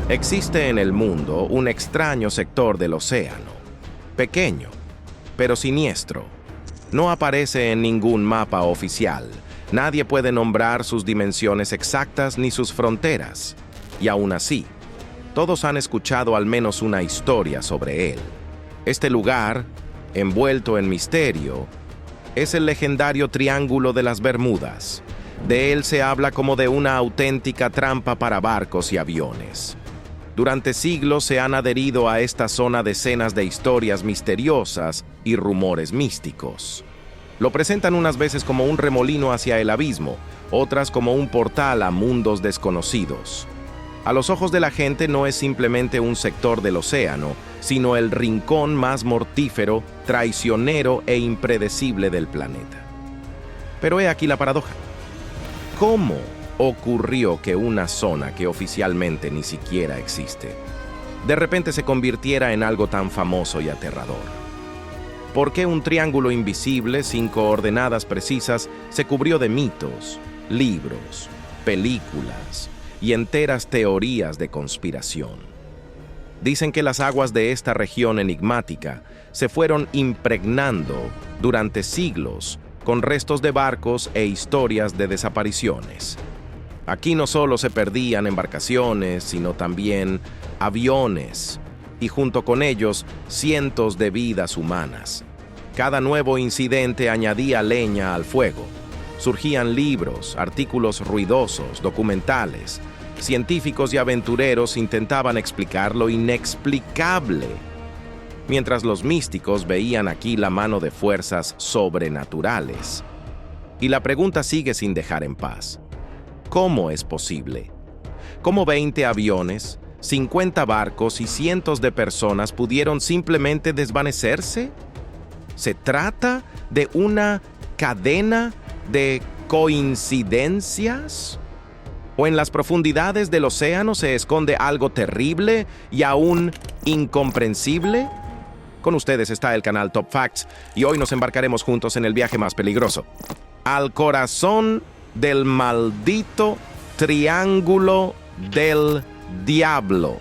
Existe en el mundo un extraño sector del océano, pequeño, pero siniestro. No aparece en ningún mapa oficial. Nadie puede nombrar sus dimensiones exactas ni sus fronteras. Y aún así, todos han escuchado al menos una historia sobre él. Este lugar, envuelto en misterio, es el legendario Triángulo de las Bermudas. De él se habla como de una auténtica trampa para barcos y aviones. Durante siglos se han adherido a esta zona decenas de historias misteriosas y rumores místicos. Lo presentan unas veces como un remolino hacia el abismo, otras como un portal a mundos desconocidos. A los ojos de la gente no es simplemente un sector del océano, sino el rincón más mortífero, traicionero e impredecible del planeta. Pero he aquí la paradoja. ¿Cómo ocurrió que una zona que oficialmente ni siquiera existe, de repente se convirtiera en algo tan famoso y aterrador? ¿Por qué un triángulo invisible, sin coordenadas precisas, se cubrió de mitos, libros, películas y enteras teorías de conspiración? Dicen que las aguas de esta región enigmática se fueron impregnando durante siglos con restos de barcos e historias de desapariciones. Aquí no solo se perdían embarcaciones, sino también aviones, y junto con ellos cientos de vidas humanas. Cada nuevo incidente añadía leña al fuego. Surgían libros, artículos ruidosos, documentales. Científicos y aventureros intentaban explicar lo inexplicable, mientras los místicos veían aquí la mano de fuerzas sobrenaturales. Y la pregunta sigue sin dejar en paz. ¿Cómo es posible? ¿Cómo 20 aviones, 50 barcos y cientos de personas pudieron simplemente desvanecerse? ¿Se trata de una cadena de coincidencias? ¿O en las profundidades del océano se esconde algo terrible y aún incomprensible? Con ustedes está el canal Top Facts y hoy nos embarcaremos juntos en el viaje más peligroso, al corazón del maldito Triángulo del Diablo.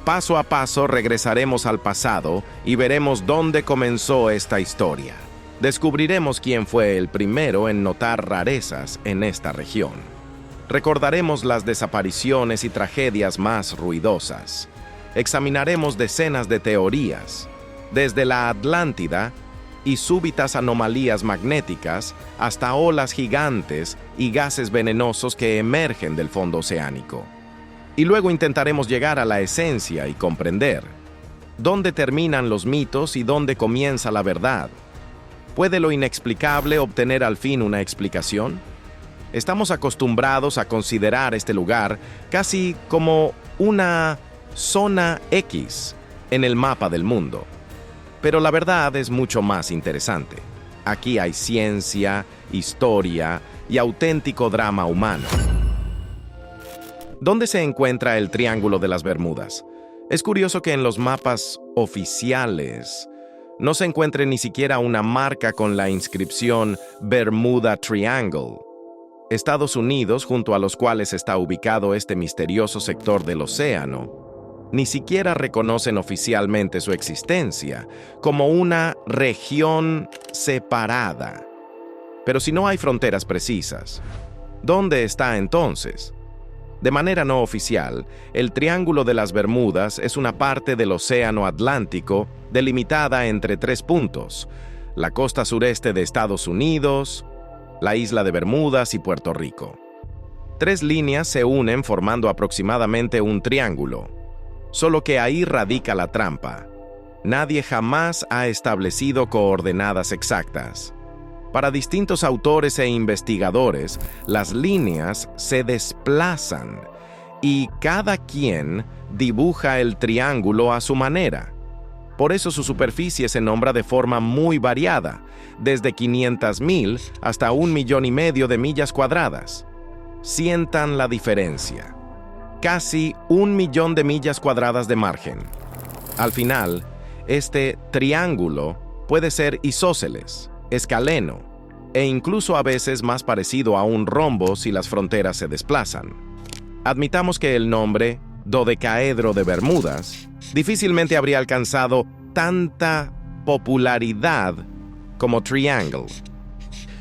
Paso a paso regresaremos al pasado y veremos dónde comenzó esta historia. Descubriremos quién fue el primero en notar rarezas en esta región. Recordaremos las desapariciones y tragedias más ruidosas. Examinaremos decenas de teorías, desde la Atlántida y súbitas anomalías magnéticas hasta olas gigantes y gases venenosos que emergen del fondo oceánico. Y luego intentaremos llegar a la esencia y comprender dónde terminan los mitos y dónde comienza la verdad. ¿Puede lo inexplicable obtener al fin una explicación? Estamos acostumbrados a considerar este lugar casi como una zona X en el mapa del mundo. Pero la verdad es mucho más interesante. Aquí hay ciencia, historia y auténtico drama humano. ¿Dónde se encuentra el Triángulo de las Bermudas? Es curioso que en los mapas oficiales no se encuentre ni siquiera una marca con la inscripción Bermuda Triangle. Estados Unidos, junto a los cuales está ubicado este misterioso sector del océano, ni siquiera reconocen oficialmente su existencia como una región separada. Pero si no hay fronteras precisas, ¿dónde está entonces? De manera no oficial, el Triángulo de las Bermudas es una parte del Océano Atlántico delimitada entre 3 puntos: la costa sureste de Estados Unidos, la isla de Bermudas y Puerto Rico. 3 líneas se unen formando aproximadamente un triángulo. Solo que ahí radica la trampa. Nadie jamás ha establecido coordenadas exactas. Para distintos autores e investigadores, las líneas se desplazan y cada quien dibuja el triángulo a su manera. Por eso su superficie se nombra de forma muy variada, desde 500,000 hasta 1,5 millones de millas cuadradas. Sientan la diferencia. Casi 1 millón de millas cuadradas de margen. Al final, este triángulo puede ser isósceles, escaleno, e incluso a veces más parecido a un rombo si las fronteras se desplazan. Admitamos que el nombre dodecaedro de Bermudas, difícilmente habría alcanzado tanta popularidad como Triangle.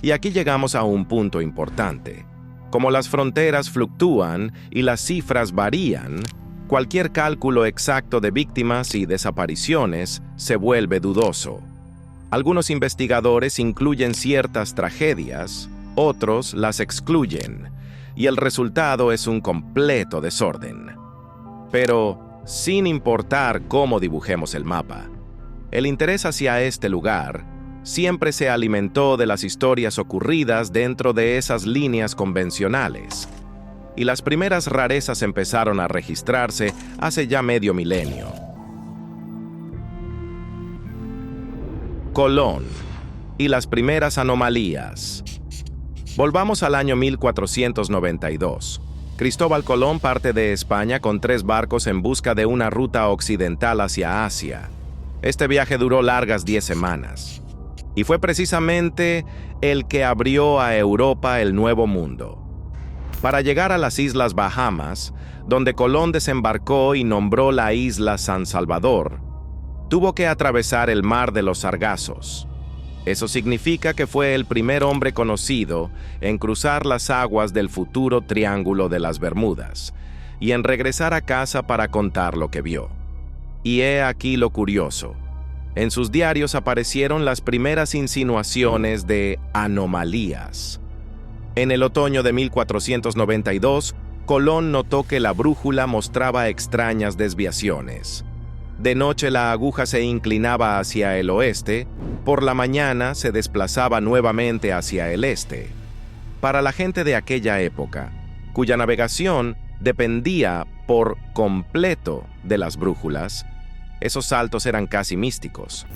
Y aquí llegamos a un punto importante. Como las fronteras fluctúan y las cifras varían, cualquier cálculo exacto de víctimas y desapariciones se vuelve dudoso. Algunos investigadores incluyen ciertas tragedias, otros las excluyen, y el resultado es un completo desorden. Pero, sin importar cómo dibujemos el mapa, el interés hacia este lugar siempre se alimentó de las historias ocurridas dentro de esas líneas convencionales, y las primeras rarezas empezaron a registrarse hace ya medio milenio. Colón y las primeras anomalías. Volvamos al año 1492. Cristóbal Colón parte de España con 3 barcos en busca de una ruta occidental hacia Asia. Este viaje duró largas 10 semanas. Y fue precisamente el que abrió a Europa el Nuevo Mundo. Para llegar a las Islas Bahamas, donde Colón desembarcó y nombró la isla San Salvador, tuvo que atravesar el mar de los Sargazos. Eso significa que fue el primer hombre conocido en cruzar las aguas del futuro Triángulo de las Bermudas y en regresar a casa para contar lo que vio. Y he aquí lo curioso. En sus diarios aparecieron las primeras insinuaciones de anomalías. En el otoño de 1492, Colón notó que la brújula mostraba extrañas desviaciones. De noche la aguja se inclinaba hacia el oeste, por la mañana se desplazaba nuevamente hacia el este. Para la gente de aquella época, cuya navegación dependía por completo de las brújulas, esos saltos eran casi místicos.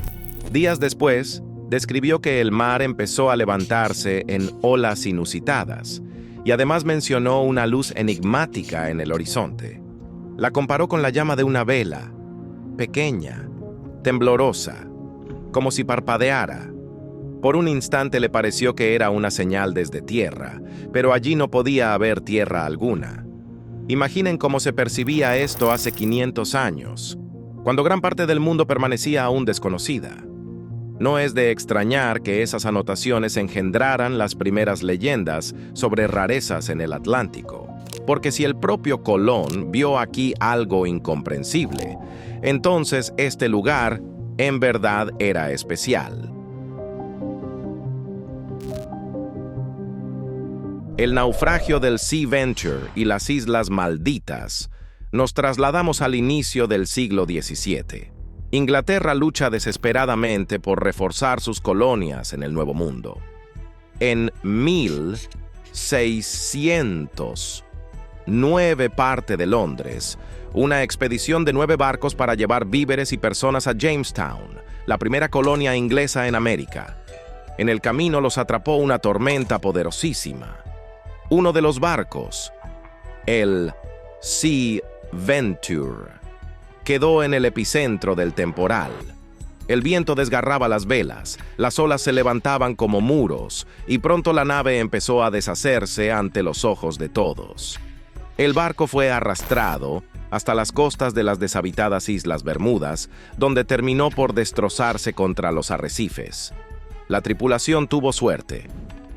Días después, describió que el mar empezó a levantarse en olas inusitadas, y además mencionó una luz enigmática en el horizonte. La comparó con la llama de una vela, pequeña, temblorosa, como si parpadeara. Por un instante le pareció que era una señal desde tierra, pero allí no podía haber tierra alguna. Imaginen cómo se percibía esto hace 500 años, cuando gran parte del mundo permanecía aún desconocida. No es de extrañar que esas anotaciones engendraran las primeras leyendas sobre rarezas en el Atlántico, porque si el propio Colón vio aquí algo incomprensible, entonces este lugar en verdad era especial. El naufragio del Sea Venture y las Islas Malditas. Nos trasladamos al inicio del siglo XVII. Inglaterra lucha desesperadamente por reforzar sus colonias en el Nuevo Mundo. En 1609 parte de Londres, una expedición de 9 barcos para llevar víveres y personas a Jamestown, la primera colonia inglesa en América. En el camino los atrapó una tormenta poderosísima. Uno de los barcos, el Sea Venture, quedó en el epicentro del temporal. El viento desgarraba las velas, las olas se levantaban como muros, y pronto la nave empezó a deshacerse ante los ojos de todos. El barco fue arrastrado hasta las costas de las deshabitadas Islas Bermudas, donde terminó por destrozarse contra los arrecifes. La tripulación tuvo suerte.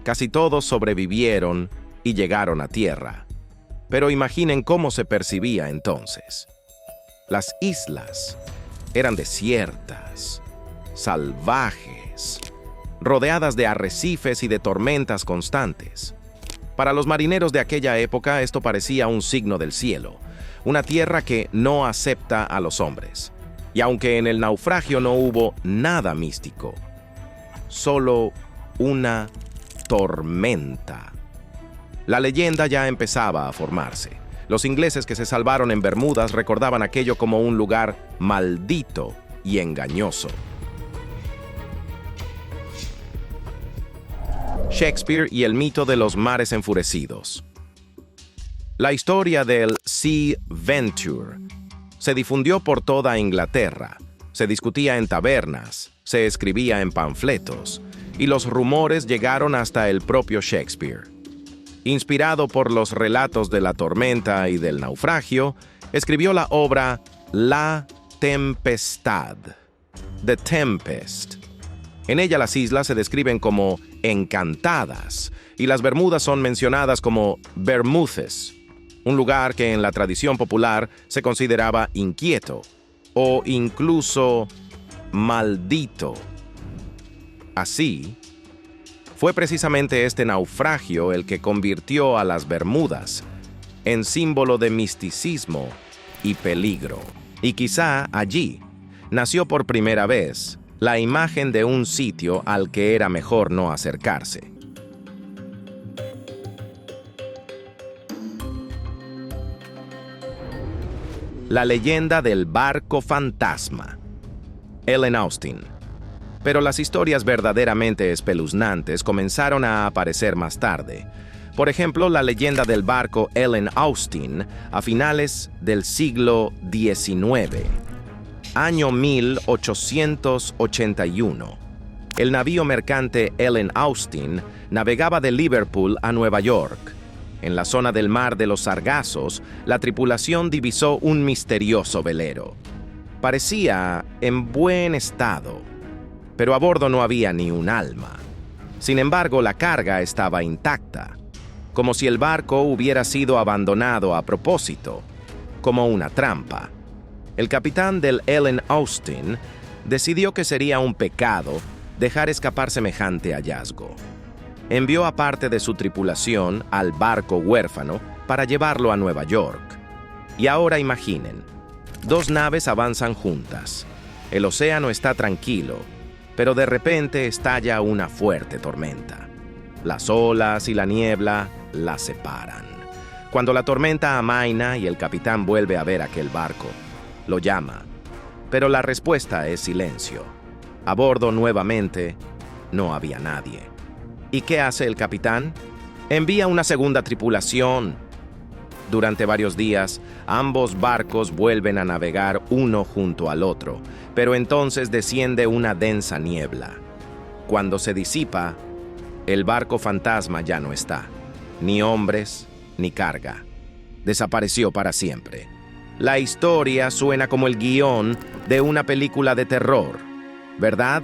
Casi todos sobrevivieron y llegaron a tierra. Pero imaginen cómo se percibía entonces. Las islas eran desiertas, salvajes, rodeadas de arrecifes y de tormentas constantes. Para los marineros de aquella época esto parecía un signo del cielo, una tierra que no acepta a los hombres. Y aunque en el naufragio no hubo nada místico, solo una tormenta. La leyenda ya empezaba a formarse. Los ingleses que se salvaron en Bermudas recordaban aquello como un lugar maldito y engañoso. Shakespeare y el mito de los mares enfurecidos. La historia del Sea Venture se difundió por toda Inglaterra, se discutía en tabernas, se escribía en panfletos, y los rumores llegaron hasta el propio Shakespeare. Inspirado por los relatos de la tormenta y del naufragio, escribió la obra La Tempestad, The Tempest. En ella las islas se describen como encantadas y las Bermudas son mencionadas como Bermúdez, un lugar que en la tradición popular se consideraba inquieto o incluso maldito. Así, fue precisamente este naufragio el que convirtió a las Bermudas en símbolo de misticismo y peligro. Y quizá allí nació por primera vez la imagen de un sitio al que era mejor no acercarse. La leyenda del barco fantasma. Ellen Austin. Pero las historias verdaderamente espeluznantes comenzaron a aparecer más tarde. Por ejemplo, la leyenda del barco Ellen Austin a finales del siglo XIX. Año 1881. El navío mercante Ellen Austin navegaba de Liverpool a Nueva York. En la zona del mar de los Sargazos, la tripulación divisó un misterioso velero. Parecía en buen estado, pero a bordo no había ni un alma. Sin embargo, la carga estaba intacta, como si el barco hubiera sido abandonado a propósito, como una trampa. El capitán del Ellen Austin decidió que sería un pecado dejar escapar semejante hallazgo. Envió a parte de su tripulación al barco huérfano para llevarlo a Nueva York. Y ahora imaginen, 2 naves avanzan juntas. El océano está tranquilo, pero de repente estalla una fuerte tormenta. Las olas y la niebla las separan. Cuando la tormenta amaina y el capitán vuelve a ver aquel barco, lo llama, pero la respuesta es silencio. A bordo nuevamente no había nadie. ¿Y qué hace el capitán? Envía una segunda tripulación. Durante varios días, ambos barcos vuelven a navegar uno junto al otro, pero entonces desciende una densa niebla. Cuando se disipa, el barco fantasma ya no está. Ni hombres, ni carga. Desapareció para siempre. La historia suena como el guión de una película de terror, ¿verdad?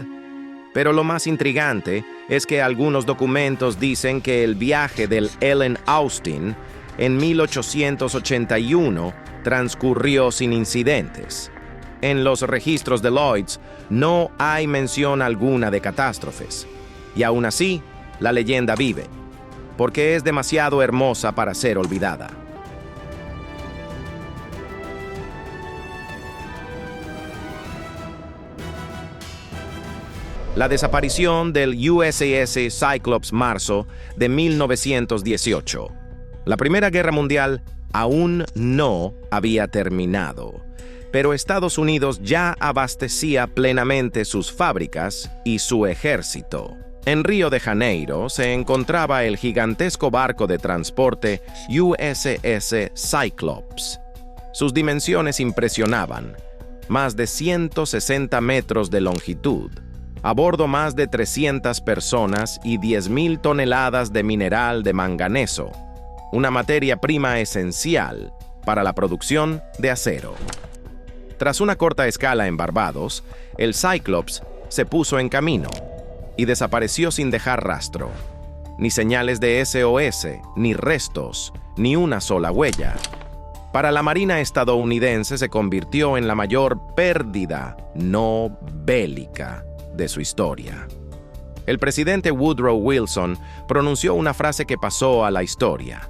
Pero lo más intrigante es que algunos documentos dicen que el viaje del Ellen Austin en 1881 transcurrió sin incidentes. En los registros de Lloyd's no hay mención alguna de catástrofes. Y aún así, la leyenda vive, porque es demasiado hermosa para ser olvidada. La desaparición del USS Cyclops marzo de 1918. La Primera Guerra Mundial aún no había terminado, pero Estados Unidos ya abastecía plenamente sus fábricas y su ejército. En Río de Janeiro se encontraba el gigantesco barco de transporte USS Cyclops. Sus dimensiones impresionaban, más de 160 metros de longitud. A bordo más de 300 personas y 10.000 toneladas de mineral de manganeso, una materia prima esencial para la producción de acero. Tras una corta escala en Barbados, el Cyclops se puso en camino y desapareció sin dejar rastro. Ni señales de SOS, ni restos, ni una sola huella. Para la Marina estadounidense se convirtió en la mayor pérdida no bélica de su historia. El presidente Woodrow Wilson pronunció una frase que pasó a la historia.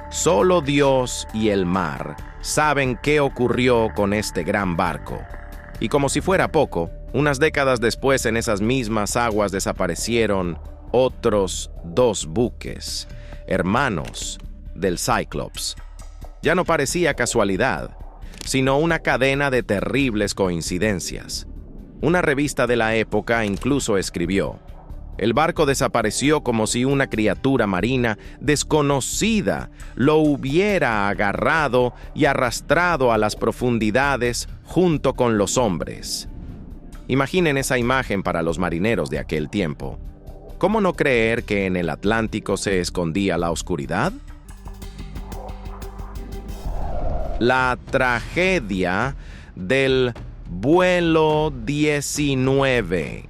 Solo Dios y el mar saben qué ocurrió con este gran barco. Y como si fuera poco, unas décadas después en esas mismas aguas desaparecieron otros 2 buques, hermanos del Cyclops. Ya no parecía casualidad, sino una cadena de terribles coincidencias. Una revista de la época incluso escribió: el barco desapareció como si una criatura marina desconocida lo hubiera agarrado y arrastrado a las profundidades junto con los hombres. Imaginen esa imagen para los marineros de aquel tiempo. ¿Cómo no creer que en el Atlántico se escondía la oscuridad? La tragedia del vuelo 19.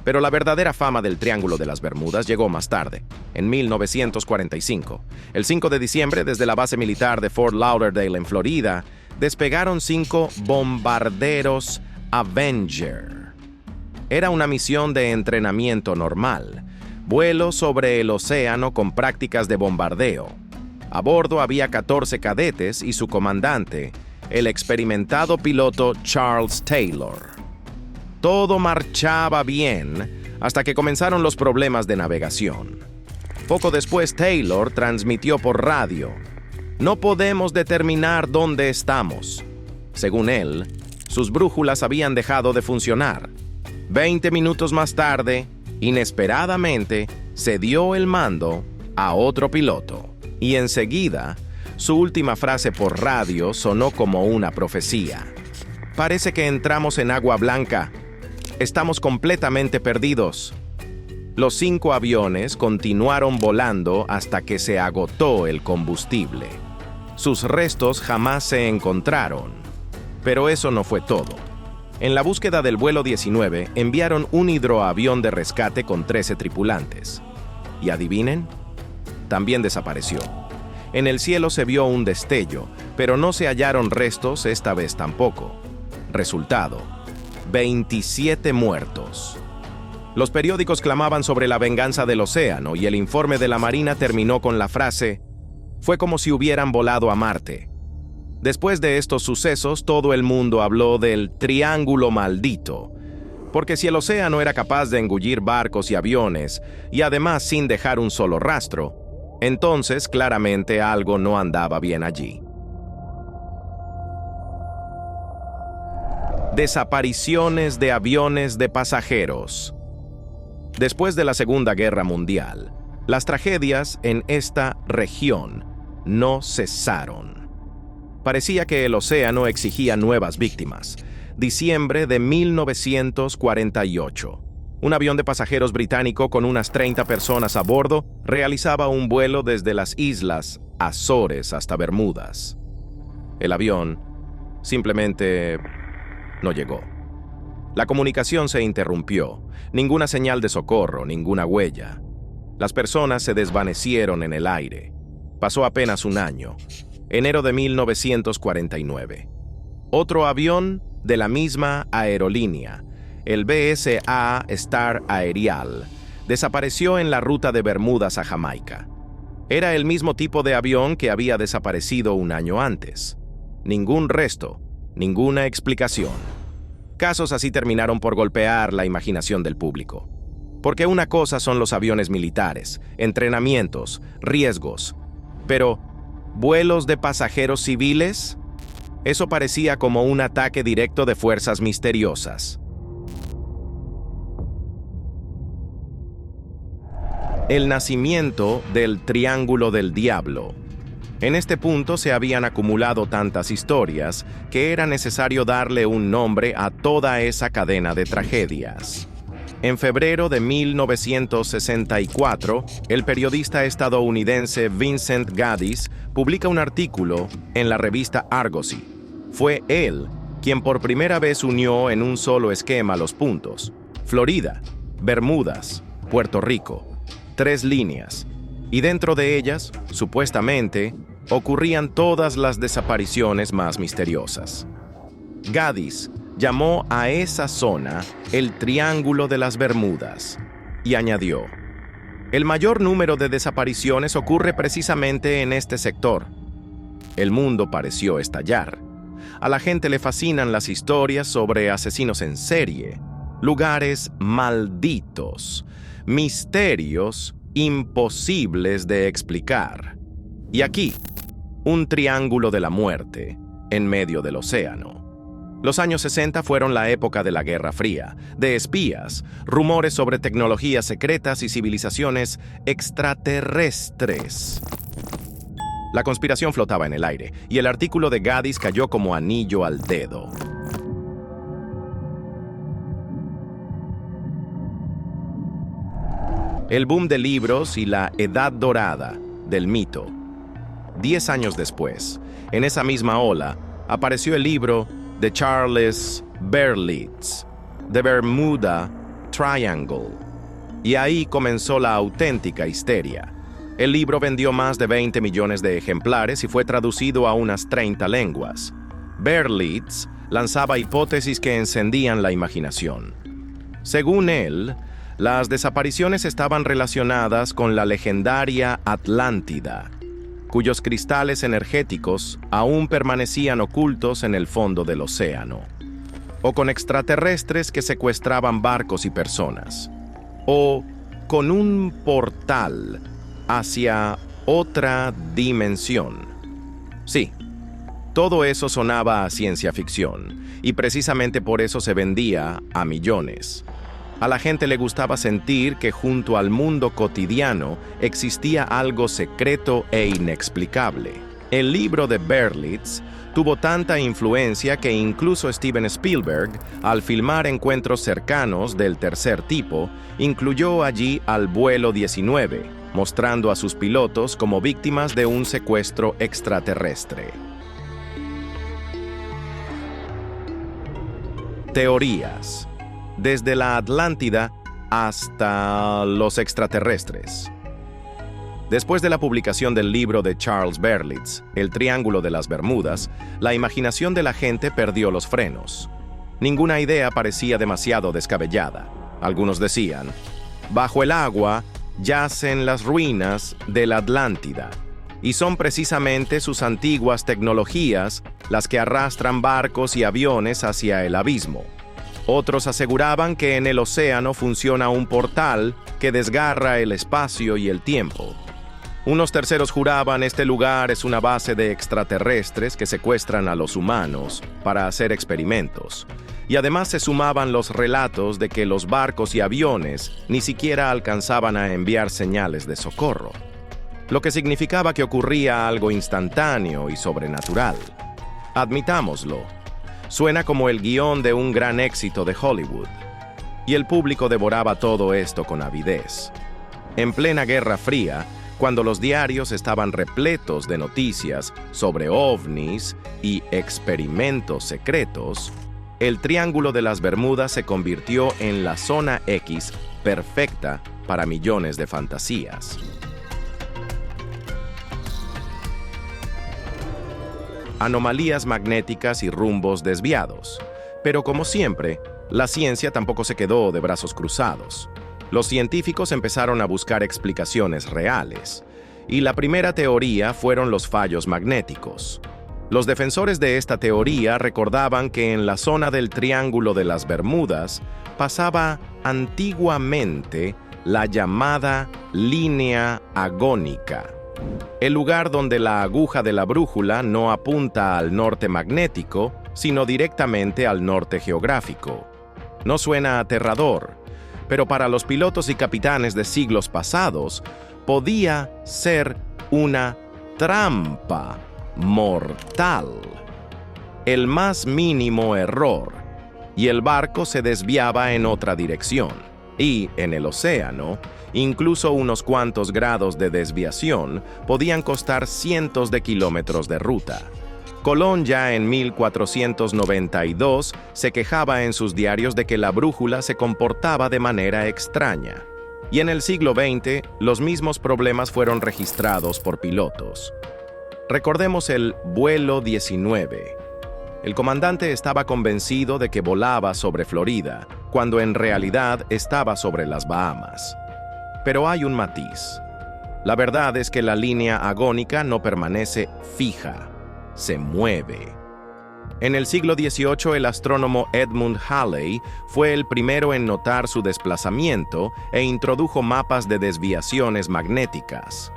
Pero la verdadera fama del Triángulo de las Bermudas llegó más tarde, en 1945. El 5 de diciembre, desde la base militar de Fort Lauderdale, en Florida, despegaron 5 bombarderos Avenger. Era una misión de entrenamiento normal, vuelo sobre el océano con prácticas de bombardeo. A bordo había 14 cadetes y su comandante, el experimentado piloto Charles Taylor. Todo marchaba bien hasta que comenzaron los problemas de navegación. Poco después, Taylor transmitió por radio: "No podemos determinar dónde estamos". Según él, sus brújulas habían dejado de funcionar. 20 minutos más tarde, inesperadamente, se dio el mando a otro piloto. Y enseguida, su última frase por radio sonó como una profecía: "Parece que entramos en agua blanca. Estamos completamente perdidos". Los 5 aviones continuaron volando hasta que se agotó el combustible. Sus restos jamás se encontraron. Pero eso no fue todo. En la búsqueda del vuelo 19, enviaron un hidroavión de rescate con 13 tripulantes. Y adivinen, también desapareció. En el cielo se vio un destello, pero no se hallaron restos esta vez tampoco. Resultado: 27 muertos. Los periódicos clamaban sobre la venganza del océano y el informe de la Marina terminó con la frase: "Fue como si hubieran volado a Marte". Después de estos sucesos, todo el mundo habló del Triángulo Maldito, porque si el océano era capaz de engullir barcos y aviones, y además sin dejar un solo rastro, entonces claramente algo no andaba bien allí. Desapariciones de aviones de pasajeros. Después de la Segunda Guerra Mundial, las tragedias en esta región no cesaron. Parecía que el océano exigía nuevas víctimas. Diciembre de 1948. Un avión de pasajeros británico con unas 30 personas a bordo realizaba un vuelo desde las islas Azores hasta Bermudas. El avión simplemente no llegó. La comunicación se interrumpió. Ninguna señal de socorro, ninguna huella. Las personas se desvanecieron en el aire. Pasó apenas un año. Enero de 1949. Otro avión de la misma aerolínea, el BSA Star Aerial, desapareció en la ruta de Bermudas a Jamaica. Era el mismo tipo de avión que había desaparecido un año antes. Ningún resto, ninguna explicación. Casos así terminaron por golpear la imaginación del público. Porque una cosa son los aviones militares, entrenamientos, riesgos, pero ¿vuelos de pasajeros civiles? Eso parecía como un ataque directo de fuerzas misteriosas. El nacimiento del Triángulo del Diablo. En este punto se habían acumulado tantas historias que era necesario darle un nombre a toda esa cadena de tragedias. En febrero de 1964, el periodista estadounidense Vincent Gaddis publica un artículo en la revista Argosy. Fue él quien por primera vez unió en un solo esquema los puntos: Florida, Bermudas, Puerto Rico, 3 líneas, y dentro de ellas, supuestamente, ocurrían todas las desapariciones más misteriosas. Gaddis llamó a esa zona el Triángulo de las Bermudas y añadió: "El mayor número de desapariciones ocurre precisamente en este sector". El mundo pareció estallar. A la gente le fascinan las historias sobre asesinos en serie, lugares malditos, misterios imposibles de explicar. Y aquí, un triángulo de la muerte en medio del océano. Los años 60 fueron la época de la Guerra Fría, de espías, rumores sobre tecnologías secretas y civilizaciones extraterrestres. La conspiración flotaba en el aire, y el artículo de Gaddis cayó como anillo al dedo. El boom de libros y la edad dorada del mito. 10 años después, en esa misma ola, apareció el libro de Charles Berlitz, The Bermuda Triangle, y ahí comenzó la auténtica histeria. El libro vendió más de 20 millones de ejemplares y fue traducido a unas 30 lenguas. Berlitz lanzaba hipótesis que encendían la imaginación. Según él, las desapariciones estaban relacionadas con la legendaria Atlántida, cuyos cristales energéticos aún permanecían ocultos en el fondo del océano, o con extraterrestres que secuestraban barcos y personas, o con un portal hacia otra dimensión. Sí, todo eso sonaba a ciencia ficción, y precisamente por eso se vendía a millones. A la gente le gustaba sentir que junto al mundo cotidiano existía algo secreto e inexplicable. El libro de Berlitz tuvo tanta influencia que incluso Steven Spielberg, al filmar encuentros cercanos del tercer tipo, incluyó allí al vuelo 19, mostrando a sus pilotos como víctimas de un secuestro extraterrestre. Teorías. Desde la Atlántida hasta los extraterrestres. Después de la publicación del libro de Charles Berlitz, El Triángulo de las Bermudas, la imaginación de la gente perdió los frenos. Ninguna idea parecía demasiado descabellada. Algunos decían, bajo el agua yacen las ruinas de la Atlántida, y son precisamente sus antiguas tecnologías las que arrastran barcos y aviones hacia el abismo. Otros aseguraban que en el océano funciona un portal que desgarra el espacio y el tiempo. Unos terceros juraban este lugar es una base de extraterrestres que secuestran a los humanos para hacer experimentos. Y además se sumaban los relatos de que los barcos y aviones ni siquiera alcanzaban a enviar señales de socorro, lo que significaba que ocurría algo instantáneo y sobrenatural. Admitámoslo, suena como el guión de un gran éxito de Hollywood, y el público devoraba todo esto con avidez. En plena Guerra Fría, cuando los diarios estaban repletos de noticias sobre ovnis y experimentos secretos, el Triángulo de las Bermudas se convirtió en la zona X perfecta para millones de fantasías. Anomalías magnéticas y rumbos desviados. Pero como siempre, la ciencia tampoco se quedó de brazos cruzados. Los científicos empezaron a buscar explicaciones reales, y la primera teoría fueron los fallos magnéticos. Los defensores de esta teoría recordaban que en la zona del Triángulo de las Bermudas pasaba antiguamente la llamada línea agónica, el lugar donde la aguja de la brújula no apunta al norte magnético, sino directamente al norte geográfico. No suena aterrador, pero para los pilotos y capitanes de siglos pasados, podía ser una trampa mortal. El más mínimo error, y el barco se desviaba en otra dirección. Y, en el océano, incluso unos cuantos grados de desviación podían costar cientos de kilómetros de ruta. Colón ya en 1492 se quejaba en sus diarios de que la brújula se comportaba de manera extraña. Y en el siglo XX, los mismos problemas fueron registrados por pilotos. Recordemos el vuelo 19. El comandante estaba convencido de que volaba sobre Florida, cuando en realidad estaba sobre las Bahamas. Pero hay un matiz. La verdad es que la línea agónica no permanece fija, se mueve. En el siglo XVIII, el astrónomo Edmund Halley fue el primero en notar su desplazamiento e introdujo mapas de desviaciones magnéticas.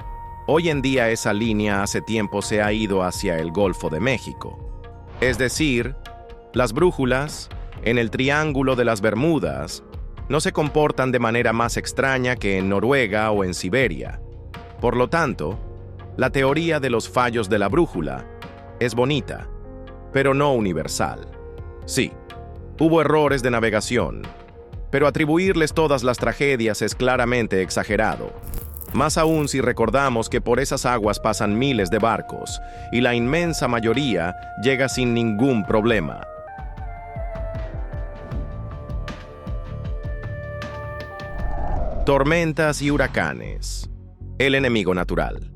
Hoy en día esa línea hace tiempo se ha ido hacia el Golfo de México. Es decir, las brújulas en el Triángulo de las Bermudas no se comportan de manera más extraña que en Noruega o en Siberia. Por lo tanto, la teoría de los fallos de la brújula es bonita, pero no universal. Sí, hubo errores de navegación, pero atribuirles todas las tragedias es claramente exagerado. Más aún si recordamos que por esas aguas pasan miles de barcos, y la inmensa mayoría llega sin ningún problema. Tormentas y huracanes. El enemigo natural.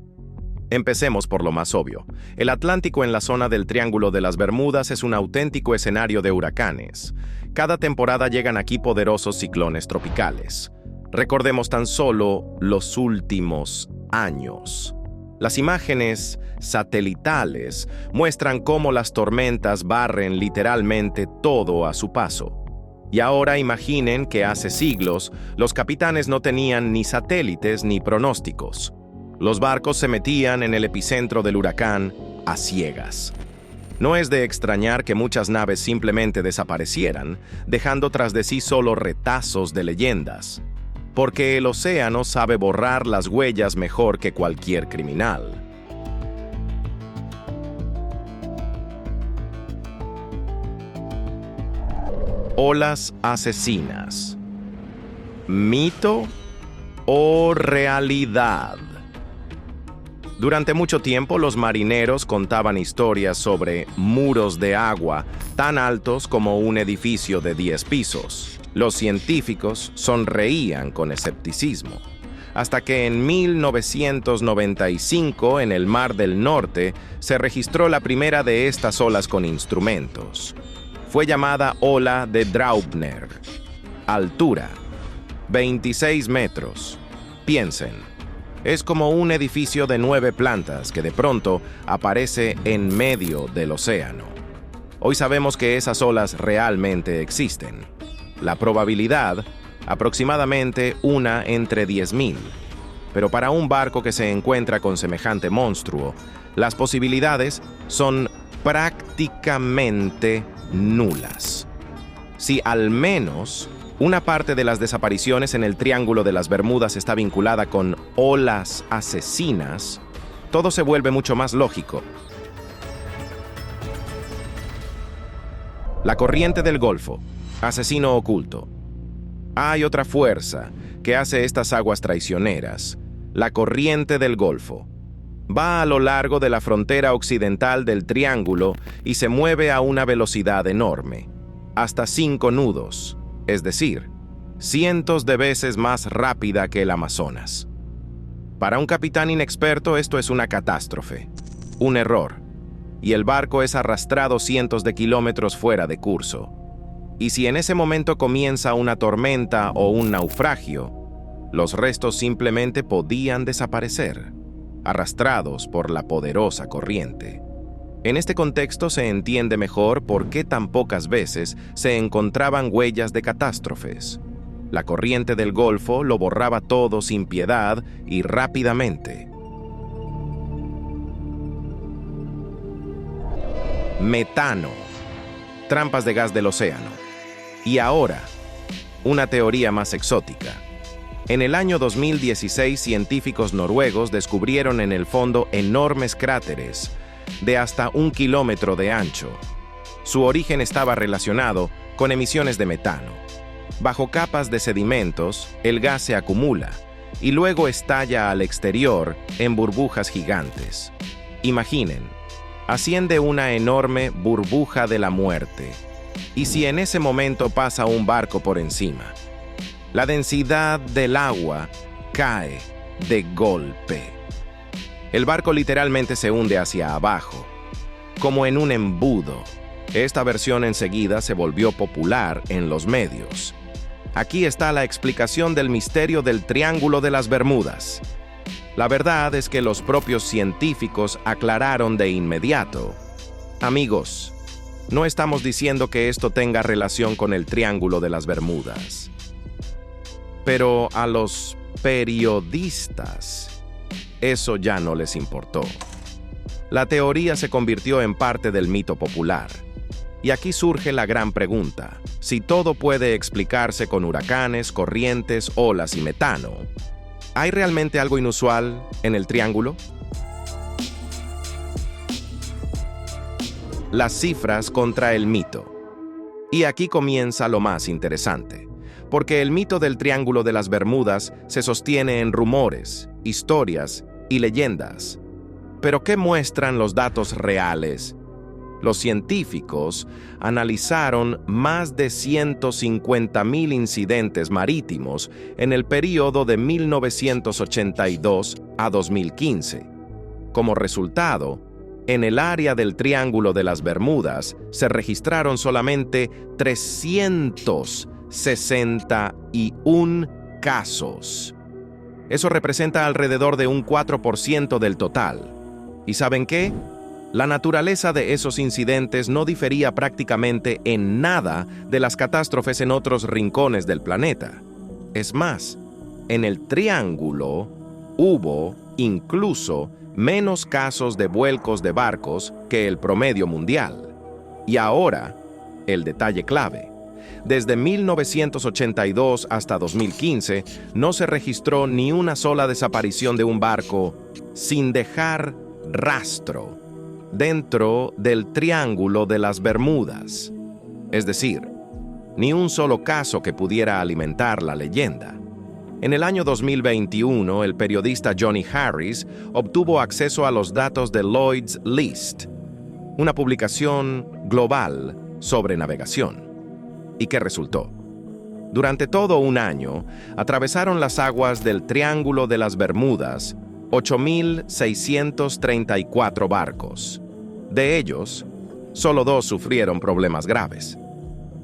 Empecemos por lo más obvio. El Atlántico en la zona del Triángulo de las Bermudas es un auténtico escenario de huracanes. Cada temporada llegan aquí poderosos ciclones tropicales. Recordemos tan solo los últimos años. Las imágenes satelitales muestran cómo las tormentas barren literalmente todo a su paso. Y ahora imaginen que hace siglos los capitanes no tenían ni satélites ni pronósticos. Los barcos se metían en el epicentro del huracán a ciegas. No es de extrañar que muchas naves simplemente desaparecieran, dejando tras de sí solo retazos de leyendas, porque el océano sabe borrar las huellas mejor que cualquier criminal. Olas asesinas. ¿Mito o realidad? Durante mucho tiempo los marineros contaban historias sobre muros de agua tan altos como un edificio de 10 pisos. Los científicos sonreían con escepticismo, hasta que en 1995 en el Mar del Norte se registró la primera de estas olas con instrumentos. Fue llamada ola de Draupner. Altura: 26 metros. Piensen. Es como un edificio de 9 plantas que de pronto aparece en medio del océano. Hoy sabemos que esas olas realmente existen. La probabilidad, aproximadamente una entre 10.000. Pero para un barco que se encuentra con semejante monstruo, las posibilidades son prácticamente nulas. Si al menos una parte de las desapariciones en el Triángulo de las Bermudas está vinculada con olas asesinas, todo se vuelve mucho más lógico. La corriente del Golfo, asesino oculto. Hay otra fuerza que hace estas aguas traicioneras, la corriente del Golfo. Va a lo largo de la frontera occidental del Triángulo y se mueve a una velocidad enorme, hasta 5 nudos. Es decir, cientos de veces más rápida que el Amazonas. Para un capitán inexperto esto es una catástrofe, un error, y el barco es arrastrado cientos de kilómetros fuera de curso. Y si en ese momento comienza una tormenta o un naufragio, los restos simplemente podían desaparecer, arrastrados por la poderosa corriente. En este contexto se entiende mejor por qué tan pocas veces se encontraban huellas de catástrofes. La corriente del Golfo lo borraba todo sin piedad y rápidamente. Metano. Trampas de gas del océano. Y ahora, una teoría más exótica. En el año 2016, científicos noruegos descubrieron en el fondo enormes cráteres de hasta 1 kilómetro de ancho. Su origen estaba relacionado con emisiones de metano. Bajo capas de sedimentos, el gas se acumula y luego estalla al exterior en burbujas gigantes. Imaginen, asciende una enorme burbuja de la muerte. ¿Y si en ese momento pasa un barco por encima? La densidad del agua cae de golpe. El barco literalmente se hunde hacia abajo, como en un embudo. Esta versión enseguida se volvió popular en los medios. Aquí está la explicación del misterio del Triángulo de las Bermudas. La verdad es que los propios científicos aclararon de inmediato. Amigos, no estamos diciendo que esto tenga relación con el Triángulo de las Bermudas. Pero a los periodistas eso ya no les importó. La teoría se convirtió en parte del mito popular. Y aquí surge la gran pregunta: si todo puede explicarse con huracanes, corrientes, olas y metano, ¿hay realmente algo inusual en el Triángulo? Las cifras contra el mito. Y aquí comienza lo más interesante, porque el mito del Triángulo de las Bermudas se sostiene en rumores historias y leyendas. Pero ¿qué muestran los datos reales? Los científicos analizaron más de 150.000 incidentes marítimos en el período de 1982 a 2015. Como resultado, en el área del Triángulo de las Bermudas se registraron solamente 361 casos. Eso representa alrededor de un 4% del total. ¿Y saben qué? La naturaleza de esos incidentes no difería prácticamente en nada de las catástrofes en otros rincones del planeta. Es más, en el Triángulo hubo incluso menos casos de vuelcos de barcos que el promedio mundial. Y ahora, el detalle clave. Desde 1982 hasta 2015, no se registró ni una sola desaparición de un barco sin dejar rastro dentro del Triángulo de las Bermudas. Es decir, ni un solo caso que pudiera alimentar la leyenda. En el año 2021, el periodista Johnny Harris obtuvo acceso a los datos de Lloyd's List, una publicación global sobre navegación. ¿Y qué resultó? Durante todo un año, atravesaron las aguas del Triángulo de las Bermudas 8.634 barcos. De ellos, solo 2 sufrieron problemas graves.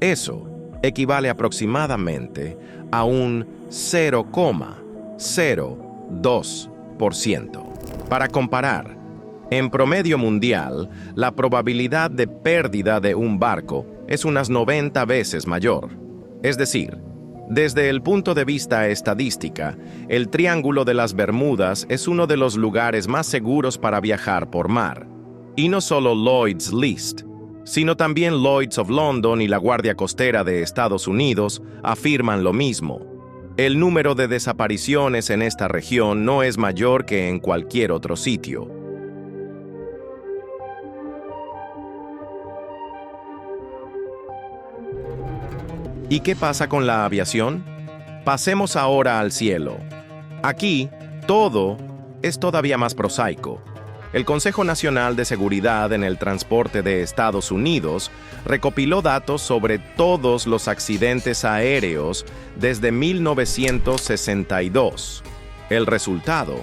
Eso equivale aproximadamente a un 0,02%. Para comparar, en promedio mundial, la probabilidad de pérdida de un barco es unas 90 veces mayor. Es decir, desde el punto de vista estadística, el Triángulo de las Bermudas es uno de los lugares más seguros para viajar por mar. Y no solo Lloyd's List, sino también Lloyd's of London y la Guardia Costera de Estados Unidos afirman lo mismo. El número de desapariciones en esta región no es mayor que en cualquier otro sitio. ¿Y qué pasa con la aviación? Pasemos ahora al cielo. Aquí, todo es todavía más prosaico. El Consejo Nacional de Seguridad en el Transporte de Estados Unidos recopiló datos sobre todos los accidentes aéreos desde 1962. El resultado: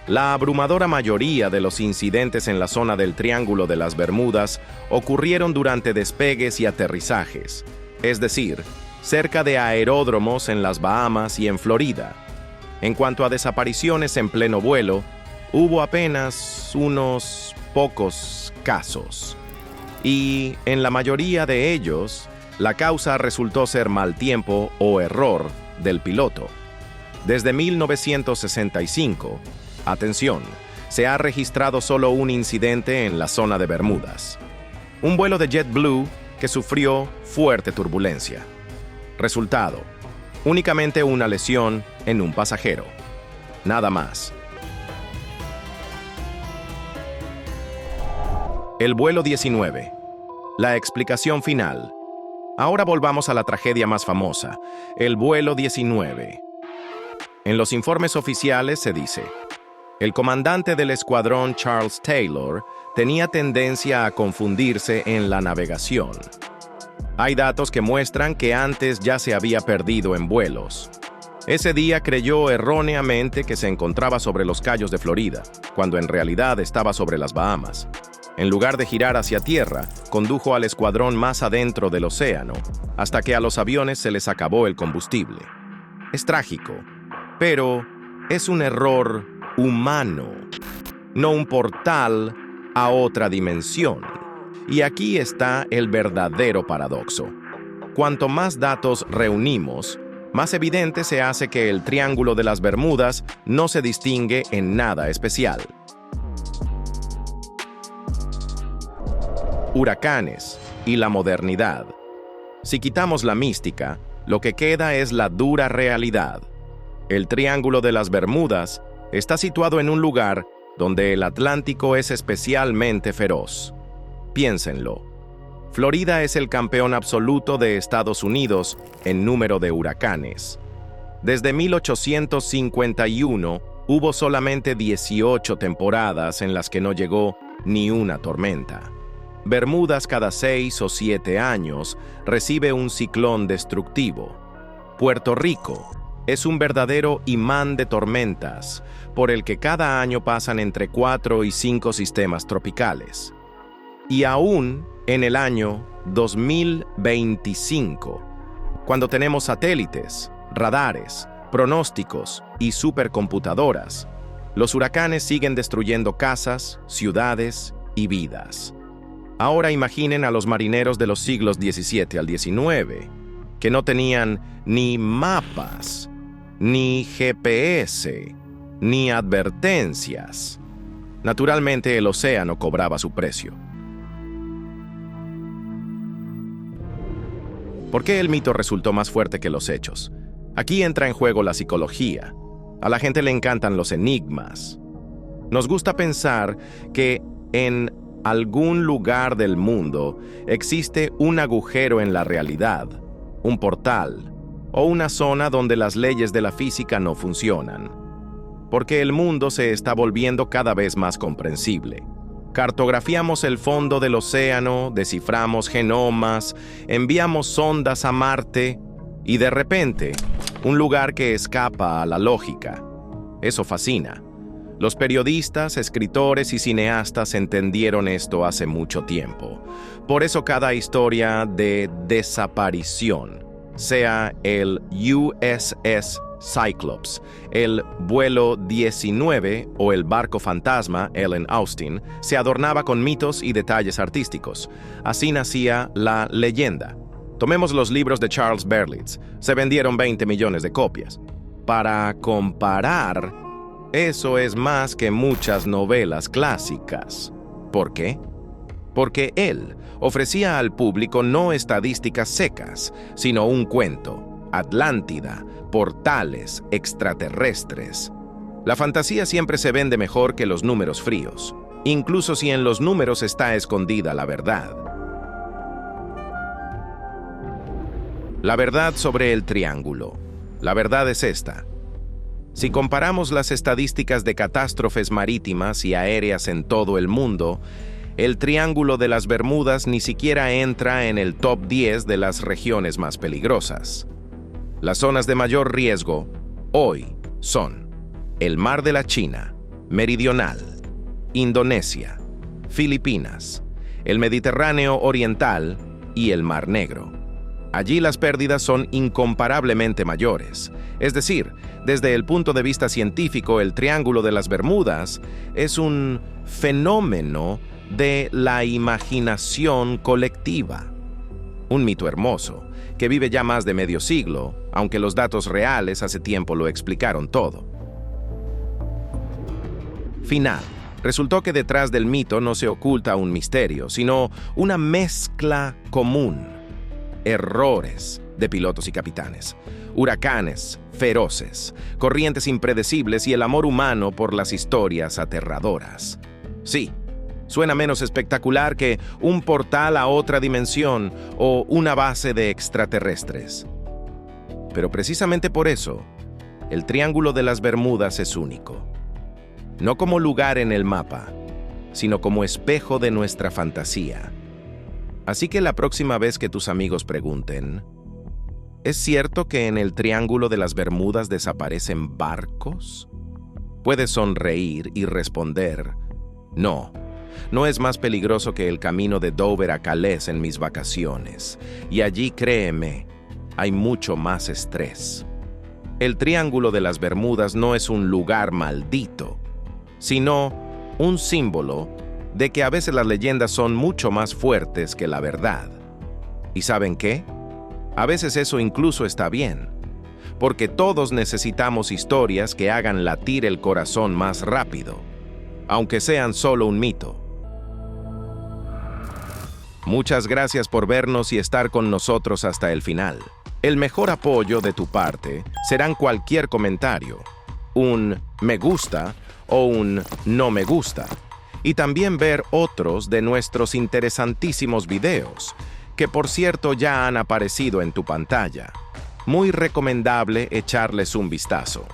la abrumadora mayoría de los incidentes en la zona del Triángulo de las Bermudas ocurrieron durante despegues y aterrizajes, es decir, cerca de aeródromos en las Bahamas y en Florida. En cuanto a desapariciones en pleno vuelo, hubo apenas unos pocos casos. Y en la mayoría de ellos, la causa resultó ser mal tiempo o error del piloto. Desde 1965, atención, se ha registrado solo un incidente en la zona de Bermudas. Un vuelo de JetBlue que sufrió fuerte turbulencia. Resultado: únicamente una lesión en un pasajero. Nada más. El vuelo 19. La explicación final. Ahora volvamos a la tragedia más famosa, el vuelo 19. En los informes oficiales se dice: el comandante del escuadrón, Charles Taylor, tenía tendencia a confundirse en la navegación. Hay datos que muestran que antes ya se había perdido en vuelos. Ese día creyó erróneamente que se encontraba sobre los Cayos de Florida, cuando en realidad estaba sobre las Bahamas. En lugar de girar hacia tierra, condujo al escuadrón más adentro del océano, hasta que a los aviones se les acabó el combustible. Es trágico, pero es un error humano, no un portal a otra dimensión. Y aquí está el verdadero paradoxo. Cuanto más datos reunimos, más evidente se hace que el Triángulo de las Bermudas no se distingue en nada especial. Huracanes y la modernidad. Si quitamos la mística, lo que queda es la dura realidad. El Triángulo de las Bermudas está situado en un lugar donde el Atlántico es especialmente feroz. Piénsenlo. Florida es el campeón absoluto de Estados Unidos en número de huracanes. Desde 1851, hubo solamente 18 temporadas en las que no llegó ni una tormenta. Bermudas cada 6 o 7 años recibe un ciclón destructivo. Puerto Rico es un verdadero imán de tormentas, por el que cada año pasan entre 4 y 5 sistemas tropicales. Y aún en el año 2025, cuando tenemos satélites, radares, pronósticos y supercomputadoras, los huracanes siguen destruyendo casas, ciudades y vidas. Ahora imaginen a los marineros de los siglos XVII al XIX, que no tenían ni mapas, ni GPS, ni advertencias. Naturalmente, el océano cobraba su precio. ¿Por qué el mito resultó más fuerte que los hechos? Aquí entra en juego la psicología. A la gente le encantan los enigmas. Nos gusta pensar que en algún lugar del mundo existe un agujero en la realidad, un portal, o una zona donde las leyes de la física no funcionan. Porque el mundo se está volviendo cada vez más comprensible. Cartografiamos el fondo del océano, desciframos genomas, enviamos sondas a Marte y de repente, un lugar que escapa a la lógica. Eso fascina. Los periodistas, escritores y cineastas entendieron esto hace mucho tiempo. Por eso cada historia de desaparición, sea el USS Cyclops, el vuelo 19 o el barco fantasma Ellen Austin, se adornaba con mitos y detalles artísticos. Así nacía la leyenda. Tomemos los libros de Charles Berlitz. Se vendieron 20 millones de copias. Para comparar, eso es más que muchas novelas clásicas. ¿Por qué? Porque él ofrecía al público no estadísticas secas, sino un cuento, Atlántida, portales, extraterrestres. La fantasía siempre se vende mejor que los números fríos, incluso si en los números está escondida la verdad. La verdad sobre el triángulo. La verdad es esta. Si comparamos las estadísticas de catástrofes marítimas y aéreas en todo el mundo, el Triángulo de las Bermudas ni siquiera entra en el top 10 de las regiones más peligrosas. Las zonas de mayor riesgo hoy son el Mar de la China, Meridional, Indonesia, Filipinas, el Mediterráneo Oriental y el Mar Negro. Allí las pérdidas son incomparablemente mayores. Es decir, desde el punto de vista científico, el Triángulo de las Bermudas es un fenómeno de la imaginación colectiva. Un mito hermoso, que vive ya más de medio siglo, aunque los datos reales hace tiempo lo explicaron todo. Final. Resultó que detrás del mito no se oculta un misterio, sino una mezcla común. Errores de pilotos y capitanes, huracanes feroces, corrientes impredecibles y el amor humano por las historias aterradoras. Sí, suena menos espectacular que un portal a otra dimensión o una base de extraterrestres. Pero precisamente por eso, el Triángulo de las Bermudas es único. No como lugar en el mapa, sino como espejo de nuestra fantasía. Así que la próxima vez que tus amigos pregunten, ¿es cierto que en el Triángulo de las Bermudas desaparecen barcos? Puedes sonreír y responder, no, no es más peligroso que el camino de Dover a Calais en mis vacaciones. Y allí, créeme, hay mucho más estrés. El Triángulo de las Bermudas no es un lugar maldito, sino un símbolo de que a veces las leyendas son mucho más fuertes que la verdad. ¿Y saben qué? A veces eso incluso está bien, porque todos necesitamos historias que hagan latir el corazón más rápido, aunque sean solo un mito. Muchas gracias por vernos y estar con nosotros hasta el final. El mejor apoyo de tu parte serán cualquier comentario, un me gusta o un no me gusta, y también ver otros de nuestros interesantísimos videos, que por cierto ya han aparecido en tu pantalla. Muy recomendable echarles un vistazo.